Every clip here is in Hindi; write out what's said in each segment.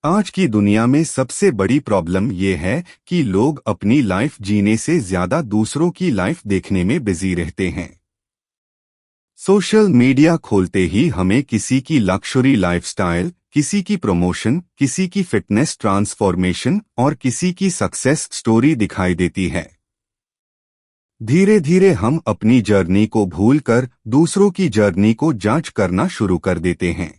आज की दुनिया में सबसे बड़ी प्रॉब्लम ये है कि लोग अपनी लाइफ जीने से ज्यादा दूसरों की लाइफ देखने में बिजी रहते हैं। सोशल मीडिया खोलते ही हमें किसी की लग्जरी लाइफस्टाइल, किसी की प्रमोशन, किसी की फिटनेस ट्रांसफॉर्मेशन और किसी की सक्सेस स्टोरी दिखाई देती है। धीरे धीरे हम अपनी जर्नी को भूलकर दूसरों की जर्नी को जांच करना शुरू कर देते हैं।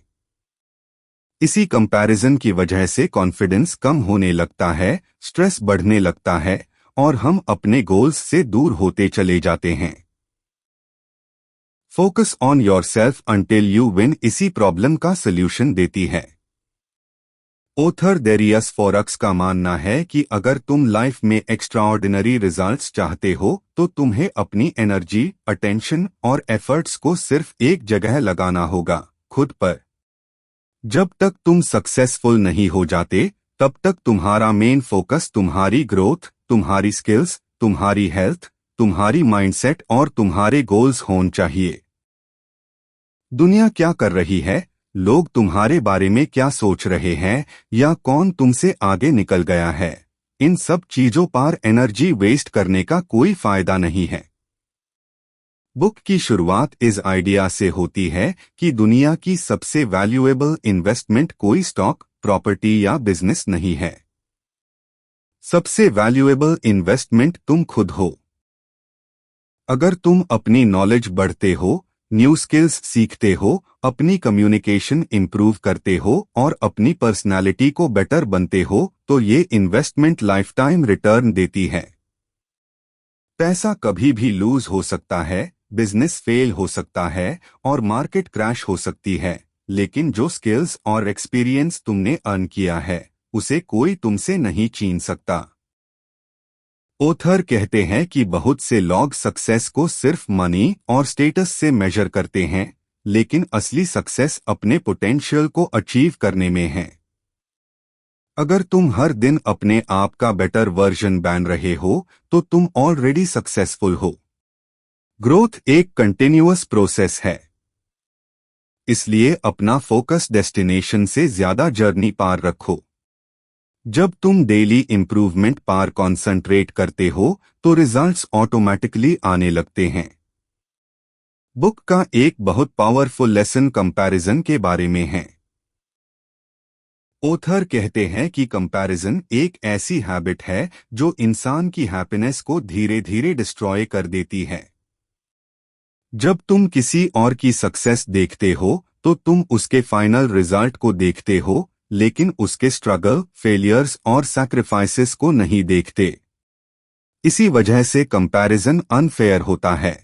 इसी कंपैरिजन की वजह से कॉन्फिडेंस कम होने लगता है, स्ट्रेस बढ़ने लगता है और हम अपने गोल्स से दूर होते चले जाते हैं। Focus on yourself until you win इसी प्रॉब्लम का सल्यूशन देती है। ऑथर डेरियस फॉरक्स का मानना है कि अगर तुम लाइफ में एक्स्ट्राऑर्डिनरी रिजल्ट्स चाहते हो तो तुम्हें अपनी एनर्जी, अटेंशन और एफर्ट्स को सिर्फ एक जगह लगाना होगा, खुद पर। जब तक तुम सक्सेसफुल नहीं हो जाते तब तक तुम्हारा मेन फोकस तुम्हारी ग्रोथ, तुम्हारी स्किल्स, तुम्हारी हेल्थ, तुम्हारी माइंडसेट और तुम्हारे गोल्स होने चाहिए। दुनिया क्या कर रही है, लोग तुम्हारे बारे में क्या सोच रहे हैं या कौन तुमसे आगे निकल गया है, इन सब चीजों पर एनर्जी वेस्ट करने का कोई फायदा नहीं है। बुक की शुरुआत इस आइडिया से होती है कि दुनिया की सबसे वैल्यूएबल इन्वेस्टमेंट कोई स्टॉक, प्रॉपर्टी या बिजनेस नहीं है। सबसे वैल्यूएबल इन्वेस्टमेंट तुम खुद हो। अगर तुम अपनी नॉलेज बढ़ते हो, न्यू स्किल्स सीखते हो, अपनी कम्युनिकेशन इंप्रूव करते हो और अपनी पर्सनालिटी को बेटर बनते हो तो ये इन्वेस्टमेंट लाइफटाइम रिटर्न देती है। पैसा कभी भी लूज हो सकता है, बिजनेस फेल हो सकता है और मार्केट क्रैश हो सकती है, लेकिन जो स्किल्स और एक्सपीरियंस तुमने अर्न किया है उसे कोई तुमसे नहीं छीन सकता। ऑथर कहते हैं कि बहुत से लोग सक्सेस को सिर्फ मनी और स्टेटस से मेजर करते हैं, लेकिन असली सक्सेस अपने पोटेंशियल को अचीव करने में है। अगर तुम हर दिन अपने आप का बेटर वर्जन बन रहे हो तो तुम ऑलरेडी सक्सेसफुल हो। ग्रोथ एक कंटिन्यूअस प्रोसेस है, इसलिए अपना फोकस डेस्टिनेशन से ज्यादा जर्नी पार रखो। जब तुम डेली इंप्रूवमेंट पर कॉन्सेंट्रेट करते हो तो रिजल्ट्स ऑटोमेटिकली आने लगते हैं। बुक का एक बहुत पावरफुल लेसन कंपैरिजन के बारे में है। ऑथर कहते हैं कि कंपैरिजन एक ऐसी हैबिट है जो इंसान की हैप्पीनेस को धीरे धीरे डिस्ट्रॉय कर देती है। जब तुम किसी और की सक्सेस देखते हो तो तुम उसके फाइनल रिजल्ट को देखते हो, लेकिन उसके स्ट्रगल, फेलियर्स और सैक्रिफाइसेस को नहीं देखते। इसी वजह से कंपैरिजन अनफेयर होता है।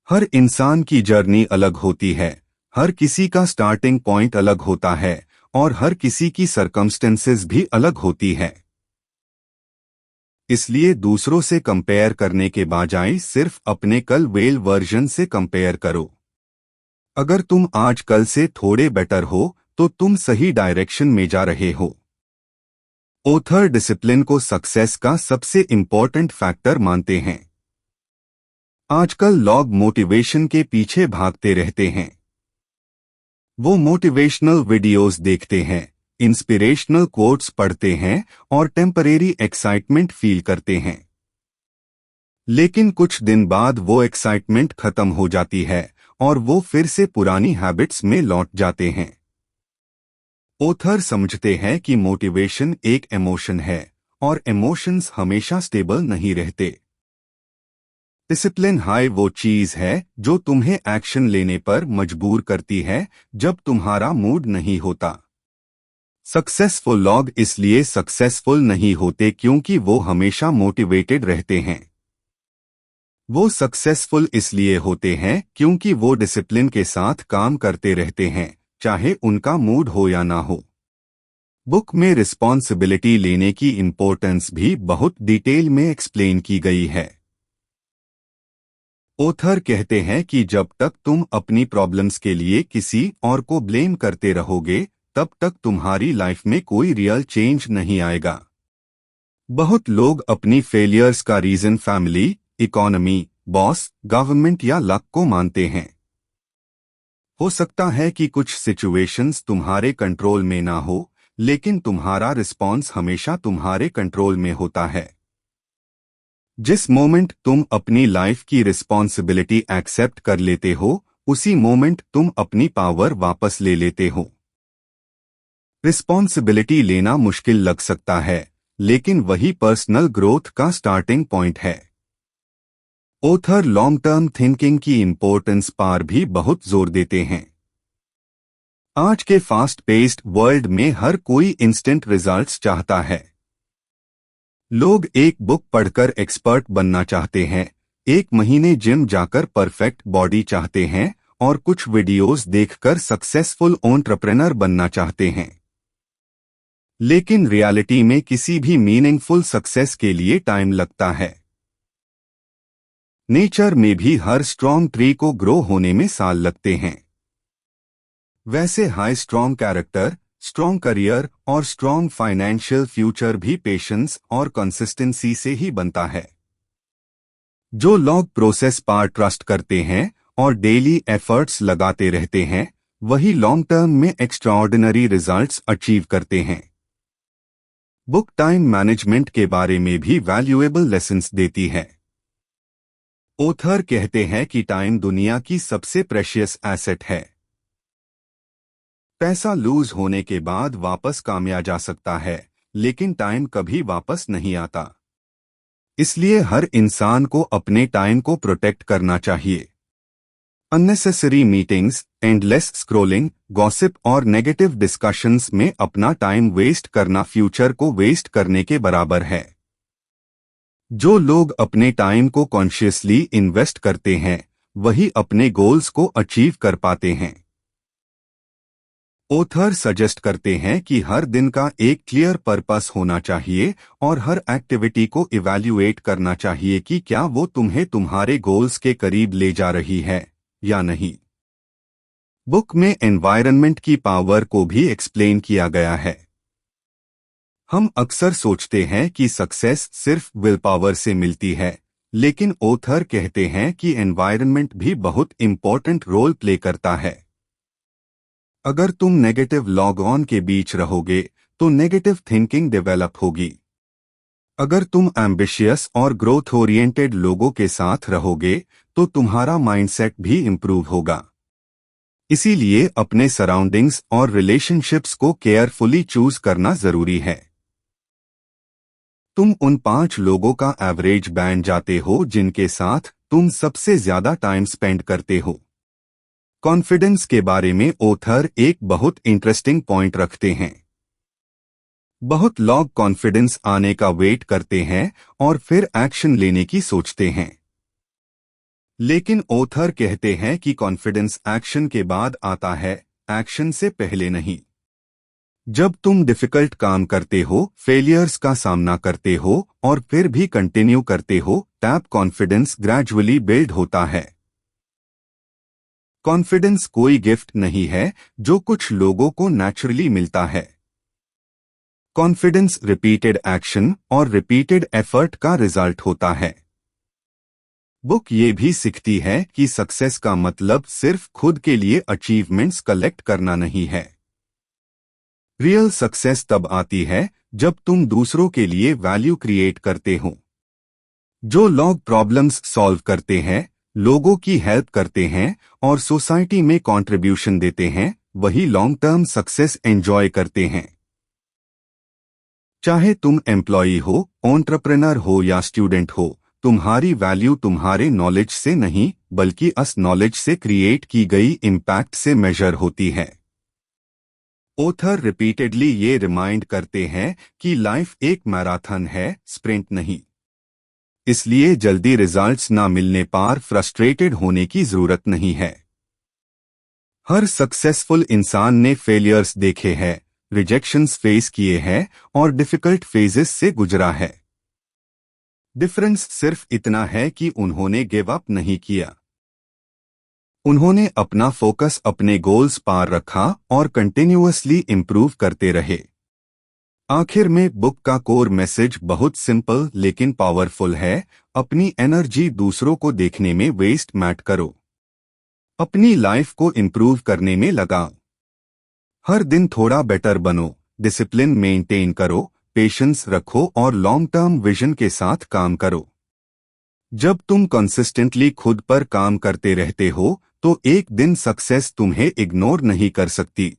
हर इंसान की जर्नी अलग होती है, हर किसी का स्टार्टिंग पॉइंट अलग होता है और हर किसी की सर्कमस्टेंसेस भी अलग होती है। इसलिए दूसरों से कंपेयर करने के बजाय सिर्फ अपने कल वेल वर्जन से कंपेयर करो। अगर तुम आज कल से थोड़े बेटर हो तो तुम सही डायरेक्शन में जा रहे हो। ऑथर डिसिप्लिन को सक्सेस का सबसे इंपॉर्टेंट फैक्टर मानते हैं। आजकल लोग मोटिवेशन के पीछे भागते रहते हैं। वो मोटिवेशनल वीडियोस देखते हैं, इंस्पिरेशनल कोट्स पढ़ते हैं और टेम्परेरी एक्साइटमेंट फील करते हैं। लेकिन कुछ दिन बाद वो एक्साइटमेंट खत्म हो जाती है और वो फिर से पुरानी हैबिट्स में लौट जाते हैं। ऑथर समझते हैं कि मोटिवेशन एक इमोशन है और इमोशंस हमेशा स्टेबल नहीं रहते। डिसिप्लिन हाई वो चीज है जो तुम्हें एक्शन लेने पर मजबूर करती है जब तुम्हारा मूड नहीं होता। सक्सेसफुल लोग इसलिए सक्सेसफुल नहीं होते क्योंकि वो हमेशा मोटिवेटेड रहते हैं। वो सक्सेसफुल इसलिए होते हैं क्योंकि वो डिसिप्लिन के साथ काम करते रहते हैं, चाहे उनका मूड हो या ना हो। बुक में रिस्पॉन्सिबिलिटी लेने की इम्पोर्टेंस भी बहुत डिटेल में एक्सप्लेन की गई है। ऑथर कहते हैं कि जब तक तुम अपनी प्रॉब्लम्स के लिए किसी और को ब्लेम करते रहोगे तब तक तुम्हारी लाइफ में कोई रियल चेंज नहीं आएगा। बहुत लोग अपनी फेलियर्स का reason family, economy, boss, government या लक को मानते हैं। हो सकता है कि कुछ सिचुएशंस तुम्हारे कंट्रोल में ना हो, लेकिन तुम्हारा रिस्पॉन्स हमेशा तुम्हारे कंट्रोल में होता है। जिस मोमेंट तुम अपनी लाइफ की रिस्पॉन्सिबिलिटी एक्सेप्ट कर लेते हो, उसी मोमेंट तुम अपनी पावर वापस ले लेते हो। रिस्पॉन्सिबिलिटी लेना मुश्किल लग सकता है, लेकिन वही पर्सनल ग्रोथ का स्टार्टिंग पॉइंट है। ऑथर लॉन्ग टर्म थिंकिंग की इंपॉर्टेंस पर भी बहुत जोर देते हैं। आज के फास्ट पेस्ड वर्ल्ड में हर कोई इंस्टेंट रिजल्ट्स चाहता है। लोग एक बुक पढ़कर एक्सपर्ट बनना चाहते हैं, एक महीने जिम जाकर परफेक्ट बॉडी चाहते हैं और कुछ वीडियोस देखकर सक्सेसफुल एंटरप्रेन्योर बनना चाहते हैं। लेकिन रियलिटी में किसी भी मीनिंगफुल सक्सेस के लिए टाइम लगता है। नेचर में भी हर स्ट्रॉन्ग ट्री को ग्रो होने में साल लगते हैं। वैसे high strong character, strong career और स्ट्रॉन्ग फाइनेंशियल फ्यूचर भी पेशेंस और कंसिस्टेंसी से ही बनता है। जो लोग प्रोसेस पर ट्रस्ट करते हैं और डेली एफर्ट्स लगाते रहते हैं, वही लॉन्ग टर्म में एक्स्ट्राऑर्डिनरी रिजल्ट्स अचीव करते हैं। बुक टाइम मैनेजमेंट के बारे में भी वैल्यूएबल लेसन्स देती है। ऑथर कहते हैं कि टाइम दुनिया की सबसे प्रेशियस एसेट है। पैसा लूज होने के बाद वापस कामया जा सकता है, लेकिन टाइम कभी वापस नहीं आता। इसलिए हर इंसान को अपने टाइम को प्रोटेक्ट करना चाहिए। Unnecessary meetings, endless scrolling, gossip और नेगेटिव डिस्कशंस में अपना टाइम वेस्ट करना फ्यूचर को वेस्ट करने के बराबर है। जो लोग अपने टाइम को कॉन्शियसली इन्वेस्ट करते हैं, वही अपने गोल्स को अचीव कर पाते हैं। ऑथर सजेस्ट करते हैं कि हर दिन का एक क्लियर पर्पस होना चाहिए और हर एक्टिविटी को इवैल्यूएट करना चाहिए कि क्या वो तुम्हें तुम्हारे गोल्स के करीब ले जा रही है या नहीं। बुक में एनवायरनमेंट की पावर को भी एक्सप्लेन किया गया है। हम अक्सर सोचते हैं कि सक्सेस सिर्फ विल पावर से मिलती है, लेकिन ऑथर कहते हैं कि एनवायरनमेंट भी बहुत इंपॉर्टेंट रोल प्ले करता है। अगर तुम नेगेटिव लॉग ऑन के बीच रहोगे तो नेगेटिव थिंकिंग डेवलप होगी। अगर तुम एम्बिशियस और ग्रोथ ओरिएंटेड लोगों के साथ रहोगे तो तुम्हारा माइंडसेट भी इंप्रूव होगा। इसीलिए अपने सराउंडिंग्स और रिलेशनशिप्स को केयरफुली चूज करना जरूरी है। तुम उन 5 लोगों का एवरेज बन जाते हो जिनके साथ तुम सबसे ज्यादा टाइम स्पेंड करते हो। कॉन्फिडेंस के बारे में ऑथर एक बहुत इंटरेस्टिंग पॉइंट रखते हैं। बहुत लोग कॉन्फिडेंस आने का वेट करते हैं और फिर एक्शन लेने की सोचते हैं। लेकिन ऑथर कहते हैं कि कॉन्फिडेंस एक्शन के बाद आता है, एक्शन से पहले नहीं। जब तुम डिफिकल्ट काम करते हो, फेलियर्स का सामना करते हो और फिर भी कंटिन्यू करते हो, तब कॉन्फिडेंस ग्रेजुअली बिल्ड होता है। कॉन्फिडेंस कोई गिफ्ट नहीं है जो कुछ लोगों को नेचुरली मिलता है। कॉन्फिडेंस रिपीटेड एक्शन और रिपीटेड एफर्ट का रिजल्ट होता है। बुक ये भी सिखाती है कि सक्सेस का मतलब सिर्फ खुद के लिए अचीवमेंट्स कलेक्ट करना नहीं है। रियल सक्सेस तब आती है जब तुम दूसरों के लिए वैल्यू क्रिएट करते हो। जो लोग प्रॉब्लम्स सॉल्व करते हैं, लोगों की हेल्प करते हैं और सोसाइटी में कंट्रीब्यूशन देते हैं, वही लॉन्ग टर्म सक्सेस एंजॉय करते हैं। चाहे तुम एम्प्लॉई हो, एंटरप्रेन्योर हो या स्टूडेंट हो, तुम्हारी वैल्यू तुम्हारे नॉलेज से नहीं बल्कि अस नॉलेज से क्रिएट की गई इम्पैक्ट से मेजर होती है। ऑथर रिपीटेडली ये रिमाइंड करते हैं कि लाइफ एक मैराथन है, स्प्रिंट नहीं। इसलिए जल्दी रिजल्ट्स ना मिलने पर फ्रस्ट्रेटेड होने की जरूरत नहीं है। हर सक्सेसफुल इंसान ने फेलियर्स देखे हैं, रिजेक्शंस फेस किए हैं और डिफिकल्ट फेजेस से गुजरा है। डिफरेंस सिर्फ इतना है कि उन्होंने गिव अप नहीं किया। उन्होंने अपना फोकस अपने गोल्स पर रखा और कंटिन्यूअसली इंप्रूव करते रहे। आखिर में बुक का कोर मैसेज बहुत सिंपल लेकिन पावरफुल है। अपनी एनर्जी दूसरों को देखने में वेस्ट मत करो। अपनी लाइफ को इंप्रूव करने में लगाओ। हर दिन थोड़ा बेटर बनो, डिसिप्लिन मेंटेन करो, पेशेंस रखो और लॉन्ग टर्म विजन के साथ काम करो। जब तुम कंसिस्टेंटली खुद पर काम करते रहते हो तो एक दिन सक्सेस तुम्हें इग्नोर नहीं कर सकती।